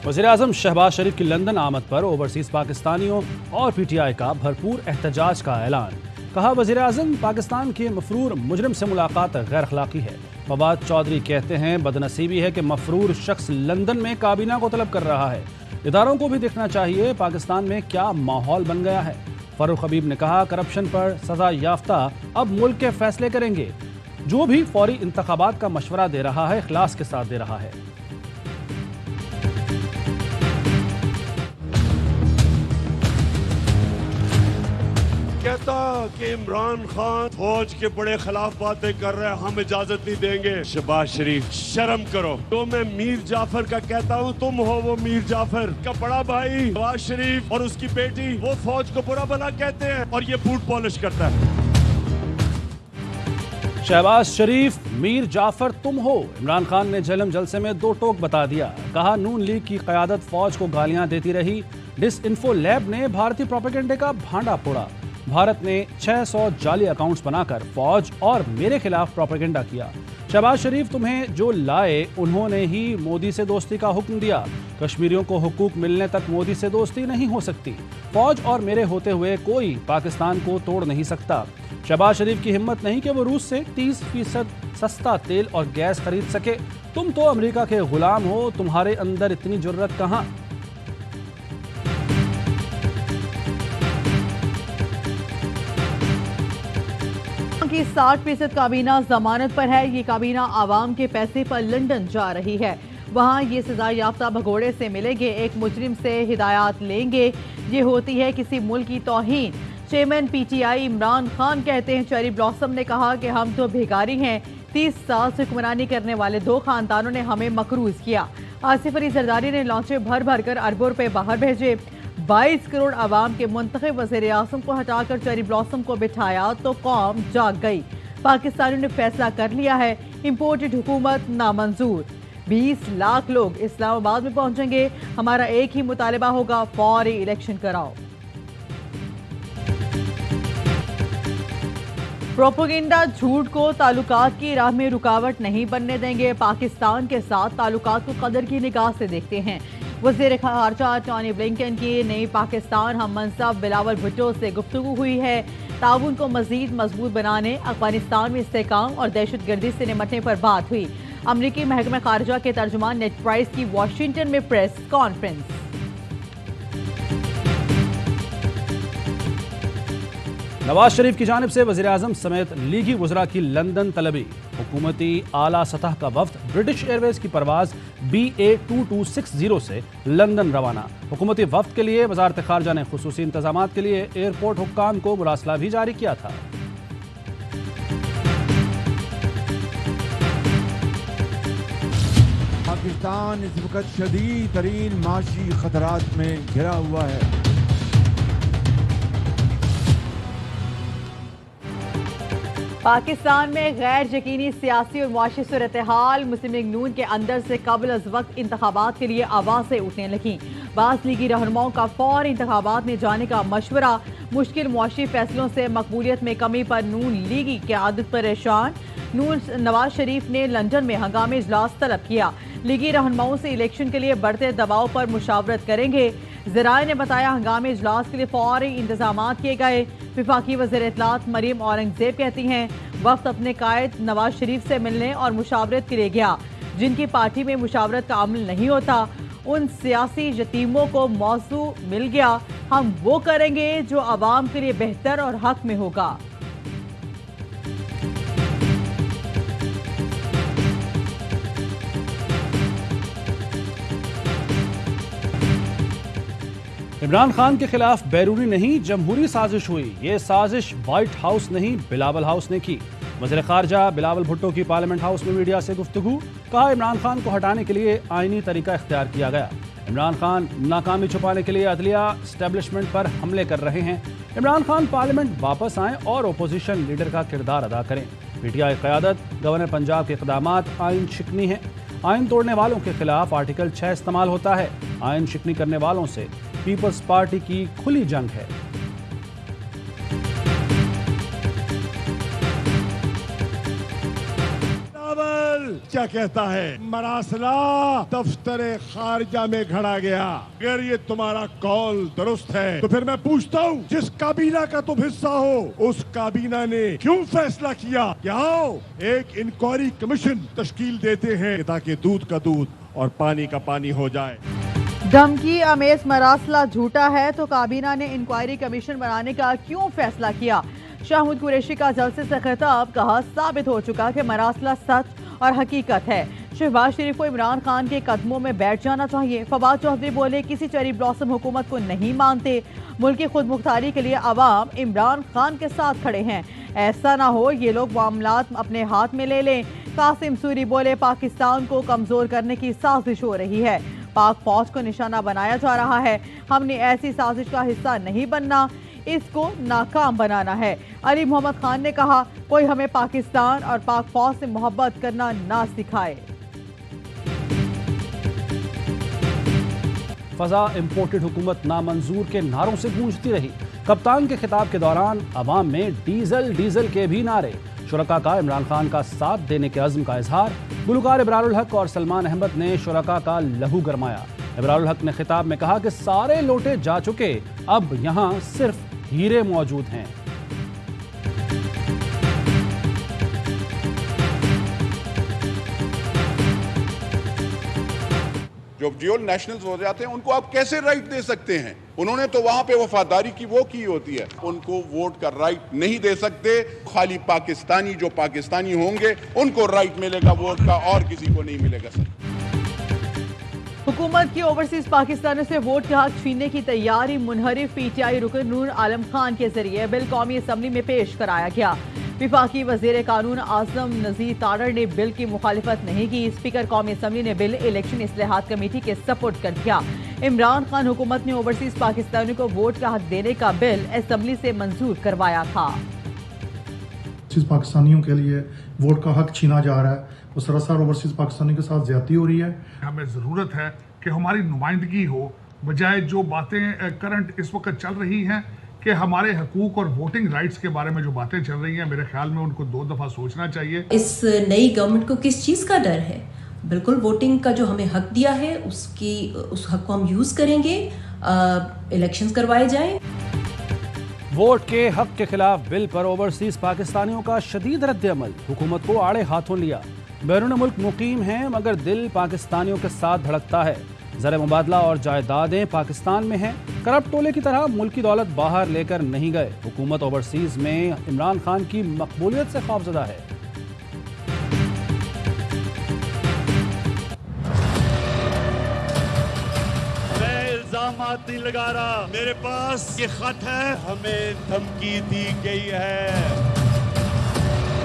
वज़ीर-ए-आज़म शहबाज शरीफ की लंदन आमद पर ओवरसीज पाकिस्तानियों और PTI का भरपूर एहतजाज का ऐलान। कहा, वज़ीर-ए-आज़म पाकिस्तान के मफरूर मुजरिम से मुलाकात गैर अखलाकी है। फवाद चौधरी कहते हैं, बदनसीबी है कि मफरूर शख्स लंदन में काबीना को तलब कर रहा है। इदारों को भी देखना चाहिए पाकिस्तान में क्या माहौल बन गया है। फारूक हबीब ने कहा, करप्शन पर सजा याफ्ता अब मुल्क के फैसले करेंगे। जो भी फौरी इंतखाबात का मशवरा दे रहा है, इखलास के साथ दे रहा है। कहता कि इमरान खान फौज के बड़े खिलाफ बातें कर रहे हैं, हम इजाजत नहीं देंगे। शहबाज शरीफ, शर्म करो। तो मैं मीर जाफर का कहता हूँ, तुम हो वो मीर जाफर का बड़ा भाई। शहबाज शरीफ और उसकी बेटी वो फौज को बुरा भला कहते हैं और ये बूट पॉलिश करता है। शहबाज शरीफ, मीर जाफर तुम हो। इमरान खान ने झेलम जलसे में दो टोक बता दिया। कहा, नून लीग की क़यादत फौज को गालियां देती रही। डिसइंफो लैब ने भारतीय प्रोपेगेंडे का भांडा फोड़ा। भारत ने 600 जाली अकाउंट्स बनाकर फौज और मेरे खिलाफ प्रोपेगेंडा किया। शहबाज शरीफ, तुम्हें जो लाए उन्होंने ही मोदी से दोस्ती का हुक्म दिया। कश्मीरियों को हुकूक मिलने तक मोदी से दोस्ती नहीं हो सकती। फौज और मेरे होते हुए कोई पाकिस्तान को तोड़ नहीं सकता। शहबाज शरीफ की हिम्मत नहीं कि वो रूस से 30% सस्ता तेल और गैस खरीद सके। तुम तो अमेरिका के गुलाम हो, तुम्हारे अंदर इतनी जुर्रत कहाँ। की 60% काबीना जमानत पर है। ये काबीना आवाम के पैसे पर लंदन जा रही है। वहाँ ये सजा याफ्ता भगोड़े से मिलेंगे, एक मुजरिम से हिदायत लेंगे। ये होती है किसी मुल्क की तौहीन। चेयरमैन PTI इमरान खान कहते हैं, चेरी ब्लॉसम ने कहा कि हम तो भिखारी हैं। 30 साल से हुक्मरानी करने वाले दो खानदानों ने हमें मकरूज किया। आसिफ अली जरदारी ने लॉन्चे भर भर कर अरबों रुपए बाहर भेजे। 22 करोड़ आवाम के मुंतखब वज़ीर-ए-आज़म को हटाकर चेरी ब्लॉसम को बिठाया तो कौम जाग गई। पाकिस्तानियों ने फैसला कर लिया है, इंपोर्टेड हुकूमत नामंजूर। 20 लाख लोग इस्लामाबाद में पहुंचेंगे। हमारा एक ही मुतालिबा होगा, फौरी इलेक्शन कराओ। प्रोपेगेंडा झूठ को ताल्लुकात की राह में रुकावट नहीं बनने देंगे। पाकिस्तान के साथ ताल्लुकात को कदर की निगाह से देखते हैं। वज़ीर ख़ारजा टॉनी ब्लिंकन की नई पाकिस्तान हम मनसब बिलावल भुट्टो से गुफ्तगू हुई है। ताउन को मज़ीद मजबूत बनाने, अफगानिस्तान में इस्तेहकाम और दहशत गर्दी से निपटने पर बात हुई। अमरीकी महकमा ख़ारजा के तर्जुमान नेड प्राइस की वाशिंगटन में प्रेस कॉन्फ्रेंस। नवाज शरीफ की जानिब से वज़ीर-ए-आज़म समेत लीगी वज़रा की लंदन तलबी। हुकूमती आला सतह का वफ्द ब्रिटिश एयरवेज की परवाज़ BA2260 से लंदन रवाना। हुकूमती वफ्द के लिए वज़ारत ख़ारजा ने खुसूसी इंतज़ामात के लिए एयरपोर्ट हुक्काम को मुरासला भी जारी किया था। पाकिस्तान इस वक्त शदीद तरीन माशी खतरात में घिरा हुआ है। पाकिस्तान में गैर यकीनी सियासी और मुआशी सूरत-ए-हाल। मुस्लिम लीग नून के अंदर से कबल अज़ वक्त इंतखाबात के लिए आवाज़ें उठने लगीं। बाज़ लीगी रहनुमाओं का फौरी इंतखाबात में जाने का मशवरा। मुश्किल मुआशी फैसलों से मकबूलियत में कमी पर नून लीगी क़यादत परेशान। नवाज शरीफ ने लंदन में हंगामी इजलास तलब किया। लीगी रहनुमाओं से इलेक्शन के लिए बढ़ते दबाव पर मुशावरत करेंगे। ज़राए ने बताया, हंगामी इजलास के लिए फौरी इंतजामात किए गए। विफाकी वज़ीर इत्तलात मरीम औरंगज़ेब कहती हैं, वक्त अपने कायद नवाज शरीफ से मिलने और मुशावरत के लिए गया। जिनकी पार्टी में मुशावरत का अमल नहीं होता, उन सियासी यतीमों को मौजू मिल गया। हम वो करेंगे जो आवाम के लिए बेहतर और हक में होगा। इमरान खान के खिलाफ बैरूनी नहीं, जमहूरी साजिश हुई। ये साजिश व्हाइट हाउस नहीं, बिलावल हाउस ने की। वज़ीर ख़ारजा बिलावल भुट्टो की पार्लियामेंट हाउस में मीडिया से गुफ्तगू। कहा, इमरान खान को हटाने के लिए आईनी तरीका इख्तियार किया गया। इमरान खान नाकामी छुपाने के लिए अदलिया एस्टेब्लिशमेंट पर हमले कर रहे हैं। इमरान खान पार्लियामेंट वापस आएँ और अपोजिशन लीडर का किरदार अदा करें। PTI क़यादत गवर्नर पंजाब के इक़दामात आइन शिकनी हैं। आइन तोड़ने वालों के खिलाफ आर्टिकल 6 इस्तेमाल होता है। आइन शिकनी करने वालों से पीपल्स पार्टी की खुली जंग है। बच्चा कहता है मरासला दफ्तर खारजा में घड़ा गया। अगर ये तुम्हारा कौल दुरुस्त है तो फिर मैं पूछता हूँ, जिस काबीना का तुम हिस्सा हो उस काबीना ने क्यों फैसला किया कि आओ एक इंक्वायरी कमीशन तश्कील देते हैं ताकि दूध का दूध और पानी का पानी हो जाए। धमकी अमेज मरासला झूठा है तो काबीना ने इंक्वायरी कमीशन बनाने का क्यों फैसला किया? शाहमूद कुरैशी का जलसे से खिताब, कहा साबित हो चुका कि मरासला सच और हकीकत है। शहबाज शरीफ को इमरान खान के कदमों में बैठ जाना चाहिए। फवाद चौधरी बोले किसी चेरी ब्लॉसम हुकूमत को नहीं मानते, मुल्क की खुद मुख्तारी के लिए अवाम इमरान खान के साथ खड़े हैं। ऐसा ना हो ये लोग मामलात अपने हाथ में ले लें। कासिम सूरी बोले पाकिस्तान को कमजोर करने की साजिश हो रही है, पाक फौज को निशाना बनाया जा रहा है। हमने ऐसी साजिश का हिस्सा नहीं बनना, इसको नाकाम बनाना है। अली मोहम्मद खान ने कहा कोई हमें पाकिस्तान और पाक फौज से मोहब्बत करना ना सिखाए। फजा इम्पोर्टेड हुकूमत नामंजूर के नारों से गूंजती रही। कप्तान के खिताब के दौरान अवाम में डीजल डीजल के भी नारे। शुरका का इमरान खान का साथ देने के अज़्म का इजहार। गुलकार इबरारुल हक और सलमान अहमद ने शुरका का लहू गरमाया। इबरारुल हक ने खिताब में कहा कि सारे लोटे जा चुके, अब यहाँ सिर्फ हीरे मौजूद हैं। जो ड्यूल नेशनल्स हो जाते हैं उनको आप कैसे राइट दे सकते हैं? उन्होंने तो वहां पे वफादारी की वो की होती है, उनको वोट का राइट नहीं दे सकते। खाली पाकिस्तानी जो पाकिस्तानी होंगे उनको राइट मिलेगा वोट का, और किसी को नहीं मिलेगा। सर, हुकूमत की ओवरसीज पाकिस्तानियों से वोट का हक छीनने की तैयारी। मुनहरिफ पीटीआई रुकन नूर आलम खान के जरिए बिल कौमी असम्बली में पेश कराया गया। विफाकी वजीर कानून आजम नजीर तारड़ ने बिल की मुखालिफत नहीं की। स्पीकर कौमी असम्बली ने बिल इलेक्शन इस्लाहात कमेटी के सपोर्ट कर दिया। इमरान खान हुकूमत ने ओवरसीज पाकिस्तानियों को वोट का हक देने का बिल असम्बली से मंजूर करवाया था। पाकिस्तानियों के लिए वोट का हक छीना जा रहा है, वो सरासर ओवरसीज पाकिस्तानी के साथ ज्यादती हो रही है। हमें ज़रूरत है कि हमारी नुमाइंदगी हो, बजाय जो बातें करंट इस वक्त चल रही हैं कि हमारे हकूक और वोटिंग राइट्स के बारे में जो बातें चल रही हैं, मेरे ख्याल में उनको 2 दफ़ा सोचना चाहिए। इस नई गवर्नमेंट को किस चीज़ का डर है? बिल्कुल वोटिंग का जो हमें हक दिया है उस हक को हम यूज़ करेंगे, इलेक्शंस करवाए जाएं। वोट के हक के खिलाफ बिल पर ओवरसीज पाकिस्तानियों का शदीद रद्द-ए-अमल। हुकूमत को आड़े हाथों लिया। बैरून मुल्क मुकीम हैं मगर दिल पाकिस्तानियों के साथ धड़कता है। ज़र मुबादला और जायदादें पाकिस्तान में हैं। करप्ट टोले की तरह मुल्की दौलत बाहर लेकर नहीं गए। हुकूमत ओवरसीज में इमरान खान की मकबूलियत से खौफजदा है। नहीं लगा रहा, मेरे पास ये खत है, हमें धमकी दी गई है।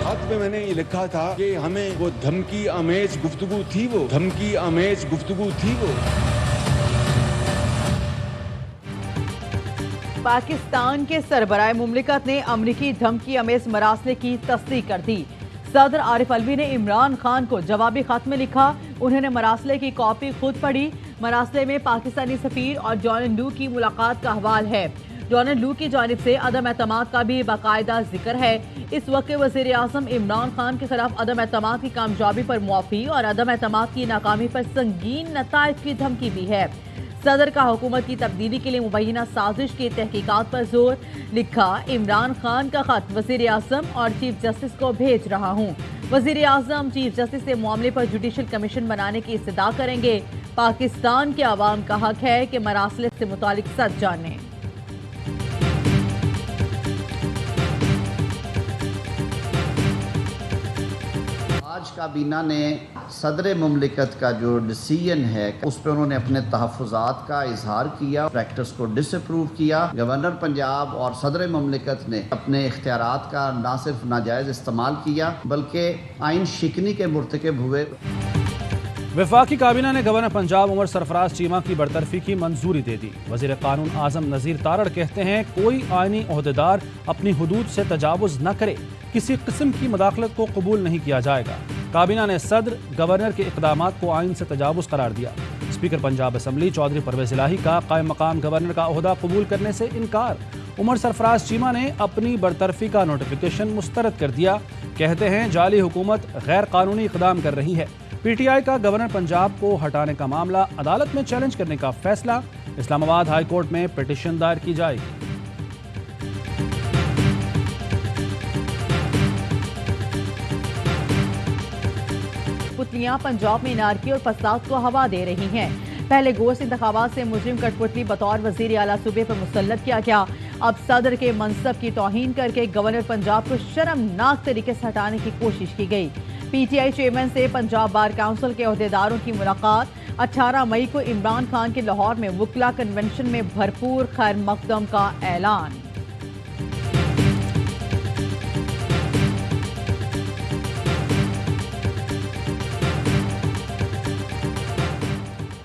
खत में मैंने ये लिखा था कि हमें वो धमकी अमेज गुफ्तगू थी, वो धमकी अमेज गुफ्तगू थी वो। पाकिस्तान के सरबराह मुमलिकत ने अमरीकी धमकी अमेज मरासले की तस्दीक कर दी। सदर आरिफ अलवी ने इमरान खान को जवाबी खत में लिखा। उन्होंने मरासले की कॉपी खुद पढ़ी। मरासले में पाकिस्तानी सफीर और जॉन लू की मुलाकात का हवाल है। जॉन लू की जानिब से अदम एतमाद का भी बाकायदा जिक्र है। इस वक्त वज़ीर आज़म इमरान खान के खिलाफ अदम एतमाद की कामयाबी पर मुआफ़ी और अदम एतमाद की नाकामी पर संगीन नताइज की धमकी भी है। सदर का हुकूमत की तब्दीली के लिए मुबैना साजिश की तहकीकात पर जोर। लिखा, इमरान खान का खत वज़ीर आज़म और चीफ जस्टिस को भेज रहा हूँ। वज़ीर आज़म चीफ जस्टिस से मामले पर जुडिशल कमीशन बनाने की इस्तदा करेंगे। पाकिस्तान के अवाम का हक है कि मरासले से मुतालिक सच जाने। आज काबीना ने सदर मुमलिकत का जो डिसीजन है उस पर उन्होंने अपने तहफ़्फ़ुज़ात का इजहार किया, प्रैक्टिस को डिसअप्रूव किया। गवर्नर पंजाब और सदर मुमलिकत ने अपने इख्तियारात का ना सिर्फ नाजायज़ इस्तेमाल किया बल्कि आइन शिकनी के मुर्तकिब हुए। वफाकी काबीना ने गवर्नर पंजाब उमर सरफराज चीमा की बरतरफी की मंजूरी दे दी। वज़ीर कानून आज़म नज़ीर तारड़ कहते हैं कोई आइनी ओहदेदार अपनी हुदूद से तजावुज़ न करे, किसी किस्म की मदाखलत को कबूल नहीं किया जाएगा। काबीना ने सदर गवर्नर के इक़दामात को आइन से तजावुज़ करार दिया। स्पीकर पंजाब असम्बली चौधरी परवेज इलाही का कायम मकाम गवर्नर का ओहदा कबूल करने से इनकार। उमर सरफराज चीमा ने अपनी बरतरफी का नोटिफिकेशन मुस्तरद कर दिया। कहते हैं जाली हुकूमत गैर कानूनी इकदाम कर रही है। पीटीआई का गवर्नर पंजाब को हटाने का मामला अदालत में चैलेंज करने का फैसला। इस्लामाबाद हाई कोर्ट में पिटीशन दायर की जाएगी। पुतलियां पंजाब में नारकी और फसाद को हवा दे रही हैं। पहले गोश्त इंतखाबात से मुजरिम कठपुतली बतौर वजीर आला सूबे पर मुसल्लत किया गया। अब सदर के मनसब की तौहीन करके गवर्नर पंजाब को शर्मनाक तरीके से हटाने की कोशिश की गई। पीटीआई चेयरमैन से पंजाब बार काउंसिल के ओहदेदारों की मुलाकात। 18 मई को इमरान खान के लाहौर में वुकला कन्वेंशन में भरपूर खैर मकदम का ऐलान।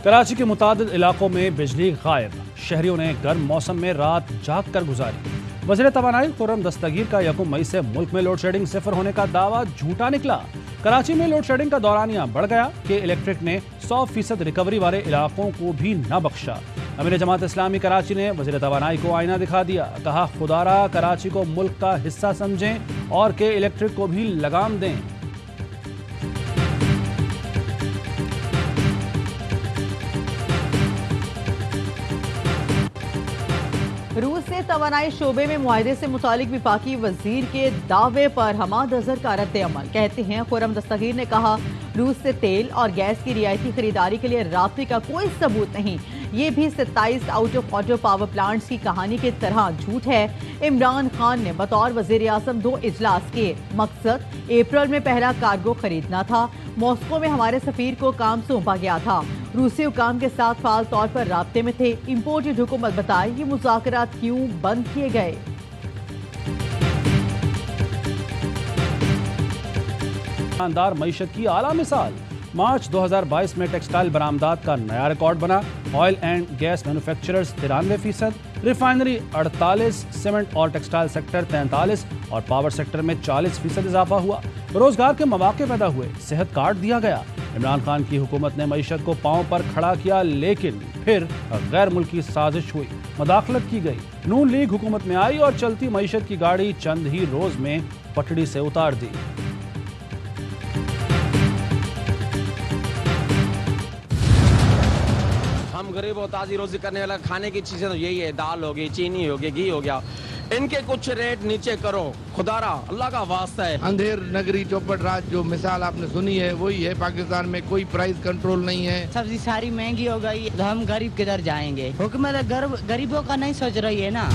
कराची के मुतादिद इलाकों में बिजली गायब। शहरियों ने गर्म मौसम में रात जाग कर गुजारी। वज़ीर तवानाई खुर्रम दस्तगीर का 1 मई से मुल्क में लोड शेडिंग सिफर होने का दावा झूठा निकला। कराची में लोड शेडिंग का दौरानिया बढ़ गया कि इलेक्ट्रिक ने 100% रिकवरी वाले इलाकों को भी न बख्शा। अमीर जमात इस्लामी कराची ने वज़ीर तवानाई को आईना दिखा दिया। कहा खुदारा कराची को मुल्क का हिस्सा समझें और के इलेक्ट्रिक को भी लगाम दें। रूस से तवानाई शोबे में मुआहदे से मुतालिक विफाकी वजीर के दावे पर हमाद अजहर का रद्द-ए-अमल। कहते हैं खुर्रम दस्तगीर ने कहा रूस से तेल और गैस की रियायती खरीदारी के लिए राब्ते का कोई सबूत नहीं। ये भी 27 out of order power plants की कहानी की तरह झूठ है। इमरान खान ने बतौर वजीर आज़म 2 इजलास किए। मकसद अप्रैल में पहला कार्गो खरीदना था। मॉस्को में हमारे सफीर को काम सौंपा गया था। रूसी हुकाम के साथ फाल तौर पर राब्ते में थे। इम्पोर्टेड हुकूमत बताए ये मुज़ाकरात क्यों बंद किए गए। शानदार मईशत की आला मिसाल। मार्च 2022 में टेक्सटाइल बरामदात का नया रिकॉर्ड बना। Oil and gas manufacturers 93%, refinery 48%, cement और टेक्सटाइल सेक्टर 43% और पावर सेक्टर में 40% इजाफा हुआ। रोजगार के मौके पैदा हुए। सेहत कार्ड दिया गया। इमरान खान की हुकूमत ने मईशत को पांव पर खड़ा किया, लेकिन फिर गैर मुल्की साजिश हुई, मदाखलत की गई। नून लीग हुकूमत में आई और चलती मईशत की गाड़ी चंद ही रोज में पटड़ी से उतार दी। हम गरीब और ताजी रोजी करने वाला खाने की चीजें तो यही है, दाल हो गई, चीनी हो गई, घी हो गया। इनके कुछ रेट नीचे करो, खुदारा अल्लाह का वास्ता है। अंधेर नगरी चौपट राज जो मिसाल आपने सुनी है वही है। पाकिस्तान में कोई प्राइस कंट्रोल नहीं है। सब्जी सारी महंगी हो गई, तो हम गरीब किधर जाएंगे? हुकूमत गरीबों का नहीं सोच रही है ना।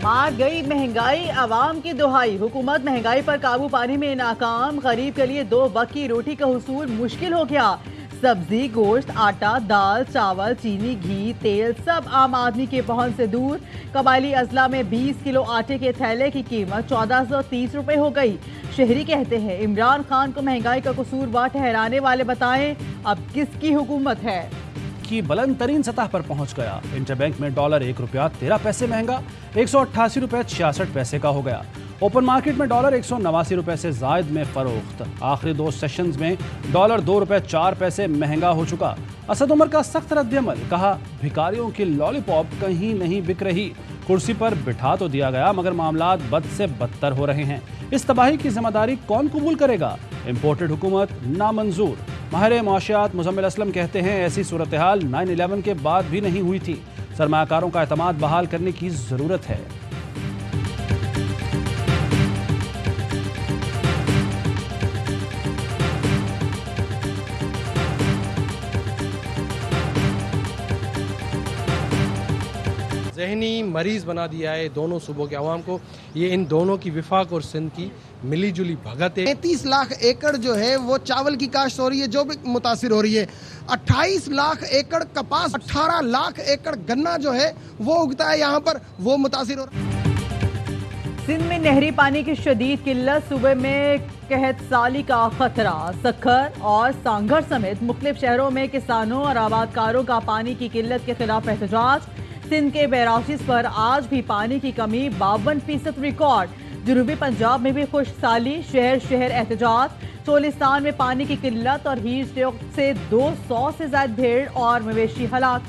मार गई महंगाई, आवाम की दुहाई। हुकूमत महंगाई पर काबू पाने में नाकाम। गरीब के लिए 2 वक्त की रोटी का हुसूल मुश्किल हो गया। सब्जी, गोश्त, आटा, दाल, चावल, चीनी, घी, तेल सब आम आदमी के पहुंच से दूर। कबायली अजला में 20 किलो आटे के थैले की कीमत 1430 रुपए हो गई। शहरी कहते हैं इमरान खान को महंगाई का कसूरवार ठहराने वाले बताएं अब किसकी हुकूमत है। की बुलंद तरीन सतह पर पहुंच गया। इंटरबैंक में डॉलर 1 रुपया 13 पैसे महंगा 188 रुपए 66 पैसे का हो गया। ओपन मार्केट में डॉलर 189 रुपए से जायद में फरोख्त। आखिरी 2 सेशंस में डॉलर 2 रुपए 4 पैसे महंगा हो चुका। असद उमर का सख्त रद्द-ए-अमल। कहा भिखारियों की लॉलीपॉप कहीं नहीं बिक रही। कुर्सी पर बिठा तो दिया गया मगर मामलात बद से बदतर हो रहे हैं। इस तबाही की जिम्मेदारी कौन कबूल करेगा? इम्पोर्टेड हुकूमत नामंजूर। माहिर मुआशियात मुजम्मिल असलम कहते हैं ऐसी सूरत हाल 9/11 के बाद भी नहीं हुई थी। सरमायाकारों का एतमाद बहाल करने की जरूरत है। ज़हनी मरीज़ बना दिया है दोनों सूबों के अवाम को। ये इन दोनों की विफाक और सिंध की मिली जुली भगत है। 33 लाख एकड़ जो है वो चावल की काश्त हो रही है जो भी मुतासिर हो रही है। 28 लाख एकड़ कपास, 18 लाख एकड़ गन्ना जो है वो उगता है यहाँ पर, वो मुतासिर हो रहा है। सिंध में नहरी पानी की शदीद किल्लत, सूबे में कहत साली का खतरा। सक्खर और सांघर समेत मुख्तलिफ शहरों में किसानों और आबादकारों का पानी की किल्लत के खिलाफ एहतजाज। सिंध के बैरासिस पर आज भी पानी की कमी 52% रिकॉर्ड। जनूबी पंजाब में भी खुश्क साली, शहर शहर एहतजाज। چولستان میں پانی کی قلت اور ہیٹ اسٹروک سے 200 سے زائد بھیڑ اور مویشی ہلاک۔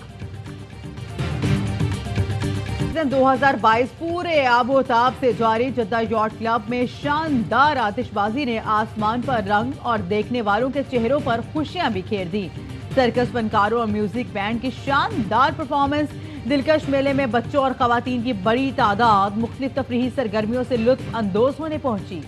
2022 پورے آب و تاب سے جاری جدہ یاٹ کلب میں شاندار آتش بازی نے آسمان پر رنگ اور دیکھنے والوں کے چہروں پر خوشیاں بکھیر دی۔ سرکس فنکاروں اور میوزک بینڈ کی شاندار پرفارمنس، دلکش میلے میں بچوں اور خواتین کی بڑی تعداد مختلف تفریحی سرگرمیوں سے لطف اندوز ہونے پہنچی۔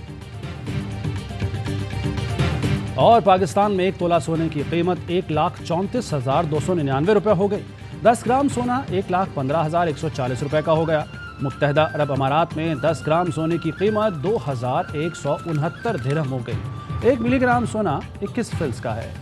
اور پاکستان میں 1 تولہ سونے کی قیمت 1,34,299 روپے ہو گئی۔ 10 گرام سونا 1,15,140 روپے کا ہو گیا۔ متحدہ عرب امارات میں 10 گرام سونے کی قیمت 2,169 درہم ہو گئی۔ 1 ملی گرام سونا 21 فلس کا ہے۔